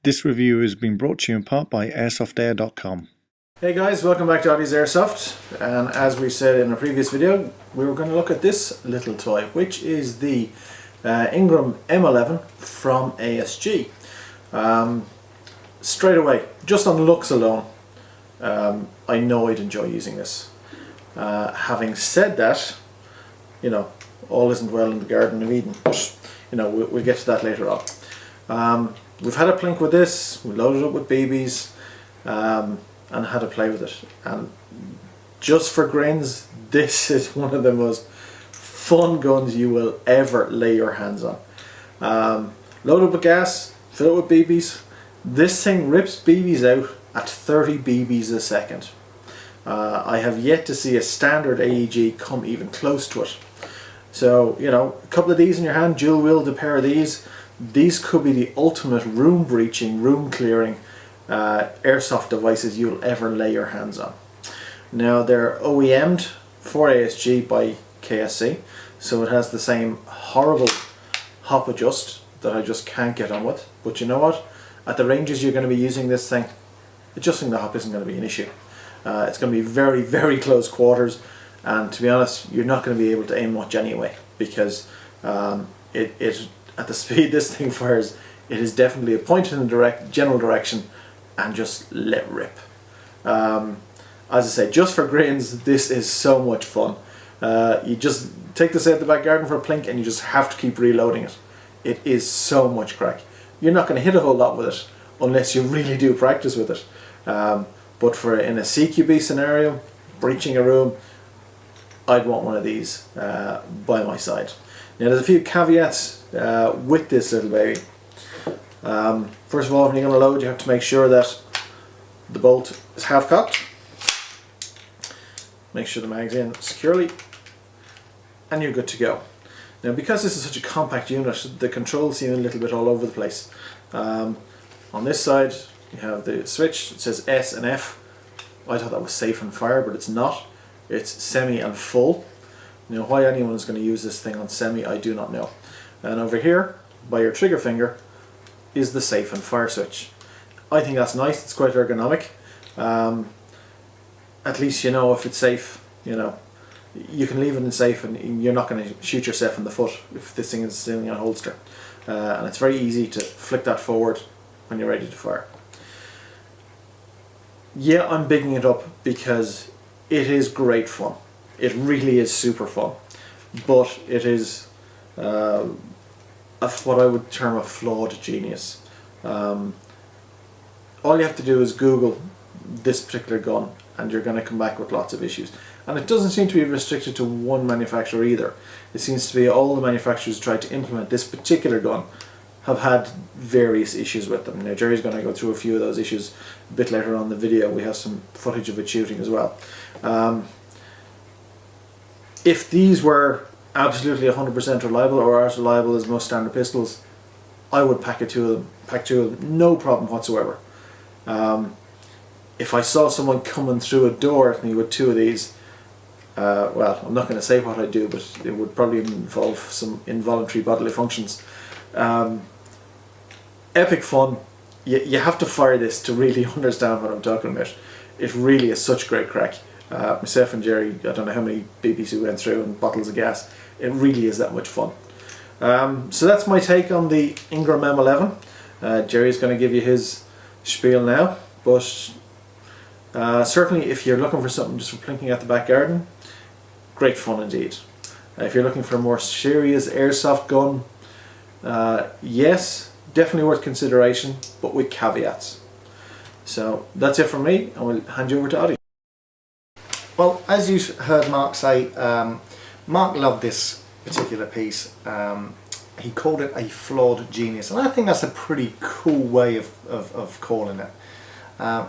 This review has been brought to you in part by airsoftAir.com. Hey guys, welcome back to Oddie's Airsoft, and as we said in a previous video, we were going to look at this little toy, which is the Ingram M11 from ASG. Straight away, just on looks alone, I know I'd enjoy using this. Having said that, you know, all isn't well in the Garden of Eden, but you know, we'll get to that later on. We've had a plink with this, we loaded it up with BBs, and had to play with it, and just for grins, this is one of the most fun guns you will ever lay your hands on. Load up with gas, fill it with BBs. This thing rips BBs out at 30 BBs a second. I have yet to see a standard AEG come even close to it. So, you know, a couple of these in your hand, dual wield a pair of these could be the ultimate room breaching, room clearing airsoft devices you'll ever lay your hands on. Now, they're OEM'd for ASG by KSC, so it has the same horrible hop adjust that I just can't get on with. But you know what? At the ranges you're going to be using this thing, adjusting the hop isn't going to be an issue. It's going to be very, very close quarters, and to be honest, you're not going to be able to aim much anyway, because it at the speed this thing fires, it is definitely a point in the general direction and just let rip. As I say, just for grins, this is so much fun. You just take this out the back garden for a plink and you just have to keep reloading it. It is so much crack. You're not going to hit a whole lot with it unless you really do practice with it. But for in a CQB scenario, breaching a room, I'd want one of these by my side. Now, there's a few caveats with this little baby. First of all, when you're going to load, you have to make sure that the bolt is half cocked. Make sure the mag's in securely, and you're good to go. Now, because this is such a compact unit, the controls seem a little bit all over the place. On this side, you have the switch. It says S and F. I thought that was safe and fire, but it's not. It's semi and full. Now, why anyone is going to use this thing on semi, I do not know. And over here, by your trigger finger, is the safe and fire switch. I think that's nice. It's quite ergonomic. At least you know if it's safe. You know, you can leave it in safe, and you're not going to shoot yourself in the foot if this thing is sitting in a holster. And it's very easy to flick that forward when you're ready to fire. Yeah, I'm bigging it up because it is great fun. It really is super fun, but it is what I would term a flawed genius. All you have to do is Google this particular gun and you're going to come back with lots of issues. And it doesn't seem to be restricted to one manufacturer either. It seems to be all the manufacturers who tried to implement this particular gun have had various issues with them. Now, Jerry's going to go through a few of those issues a bit later on in the video. We have some footage of it shooting as well. If these were absolutely 100% reliable, or as reliable as most standard pistols, I would pack two of them, no problem whatsoever. If I saw someone coming through a door at me with two of these, well, I'm not going to say what I'd do, but it would probably involve some involuntary bodily functions. Epic fun. You have to fire this to really understand what I'm talking about. It really is such great crack. Myself and Jerry, I don't know how many BBs we went through and bottles of gas. It really is that much fun. So that's my take on the Ingram M11. Jerry's going to give you his spiel now, but certainly if you're looking for something just for plinking at the back garden, great fun indeed. If you're looking for a more serious airsoft gun, yes, definitely worth consideration, but with caveats. So that's it from me, and we'll hand you over to Oddie. Well, as you heard Mark say, Mark loved this particular piece. He called it a flawed genius, and I think that's a pretty cool way of calling it.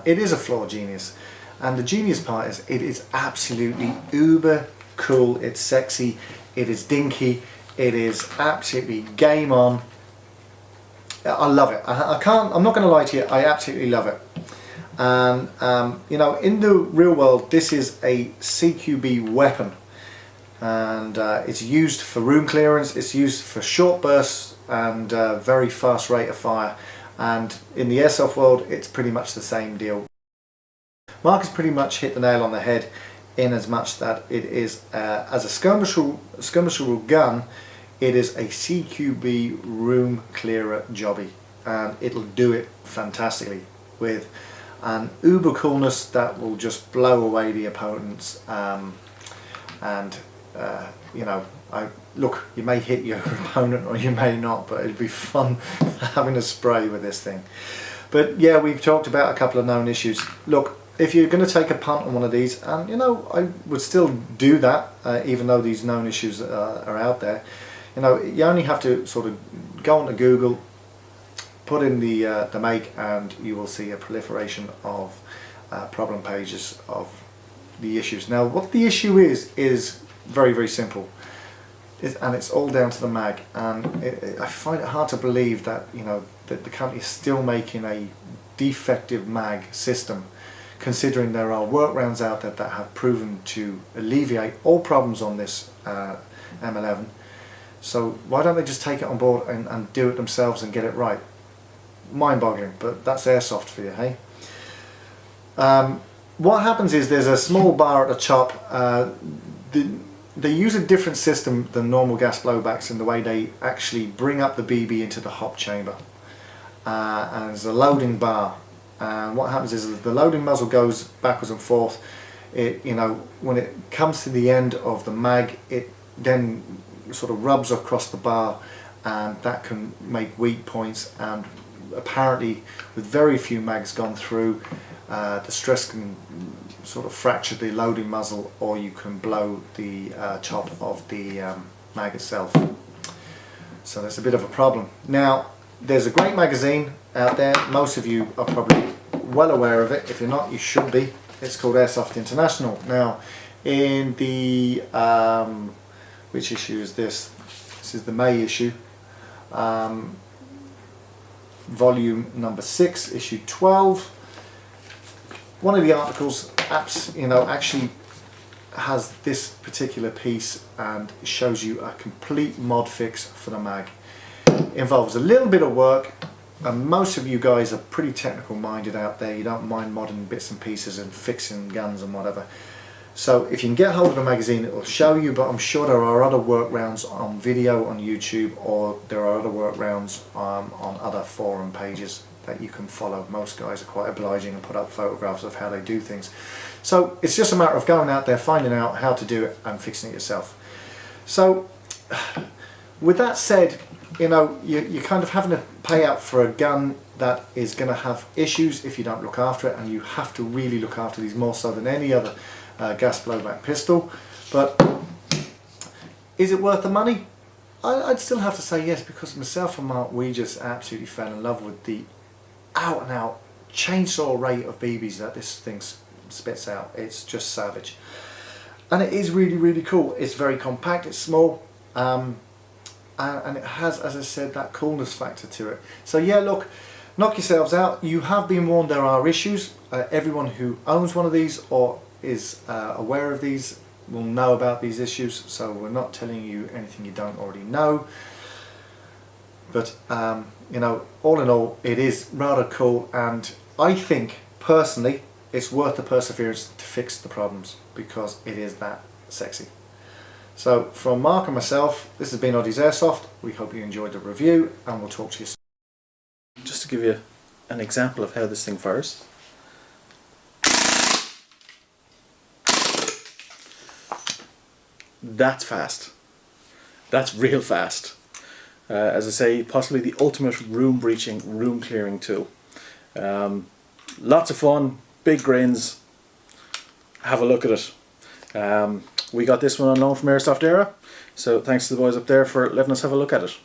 It is a flawed genius, and the genius part is it is absolutely uber cool, it's sexy, it is dinky, it is absolutely game on. I love it. I'm not going to lie to you, I absolutely love it. And you know, in the real world, this is a CQB weapon, and it's used for room clearance, it's used for short bursts and very fast rate of fire. And in the airsoft world, it's pretty much the same deal. Mark has pretty much hit the nail on the head, in as much that it is, as a skirmishable gun, it is a CQB room clearer jobby, and it'll do it fantastically with an uber coolness that will just blow away the opponents. You know, look, you may hit your opponent or you may not, but it'd be fun having a spray with this thing. But yeah, we've talked about a couple of known issues. Look, if you're going to take a punt on one of these, and you know, I would still do that, even though these known issues are out there. You know, you only have to sort of go onto Google, put in the make, and you will see a proliferation of problem pages of the issues. Now, what the issue is very, very simple, and it's all down to the mag. And I find it hard to believe that, you know, that the company is still making a defective mag system, considering there are workarounds out there that have proven to alleviate all problems on this M11. So why don't they just take it on board and do it themselves and get it right? Mind-boggling, but that's airsoft for you, hey? What happens is there's a small bar at the top. They use a different system than normal gas blowbacks in the way they actually bring up the BB into the hop chamber. And there's a loading bar. And what happens is the loading muzzle goes backwards and forth. You know, when it comes to the end of the mag, it then sort of rubs across the bar, and that can make weak points. And apparently, with very few mags gone through, the stress can sort of fracture the loading muzzle, or you can blow the top of the mag itself. So that's a bit of a problem. Now, there's a great magazine out there. Most of you are probably well aware of it. If you're not, you should be. It's called Airsoft International. Now, in the which issue is this? This is the May issue, volume number 6, issue 12. One of the articles, actually has this particular piece and shows you a complete mod fix for the mag. It involves a little bit of work, and most of you guys are pretty technical minded out there. You don't mind modding bits and pieces and fixing guns and whatever. So if you can get hold of the magazine, it will show you, but I'm sure there are other workarounds on video on YouTube, or there are other workarounds on other forum pages that you can follow. Most guys are quite obliging and put up photographs of how they do things. So it's just a matter of going out there, finding out how to do it and fixing it yourself. So with that said, you know, you're kind of having to pay out for a gun that is going to have issues if you don't look after it, and you have to really look after these more so than any other gas blowback pistol. But is it worth the money? I'd still have to say yes, because myself and Mark, we just absolutely fell in love with the out and out chainsaw rate of BBs that this thing spits out. It's just savage, and it is really, really cool. It's very compact, it's small, and it has, as I said, that coolness factor to it. So yeah, look, knock yourselves out. You have been warned there are issues. Everyone who owns one of these or is aware of these will know about these issues, so we're not telling you anything you don't already know. But you know, all in all, it is rather cool, and I think personally it's worth the perseverance to fix the problems, because it is that sexy. So from Mark and myself, this has been Oddie's Airsoft. We hope you enjoyed the review, and we'll talk to you soon. Just to give you an example of how this thing fires. That's fast. That's real fast. As I say, possibly the ultimate room breaching, room clearing tool. Lots of fun, big grins. Have a look at it. We got this one on loan from Airsoft Era, so thanks to the boys up there for letting us have a look at it.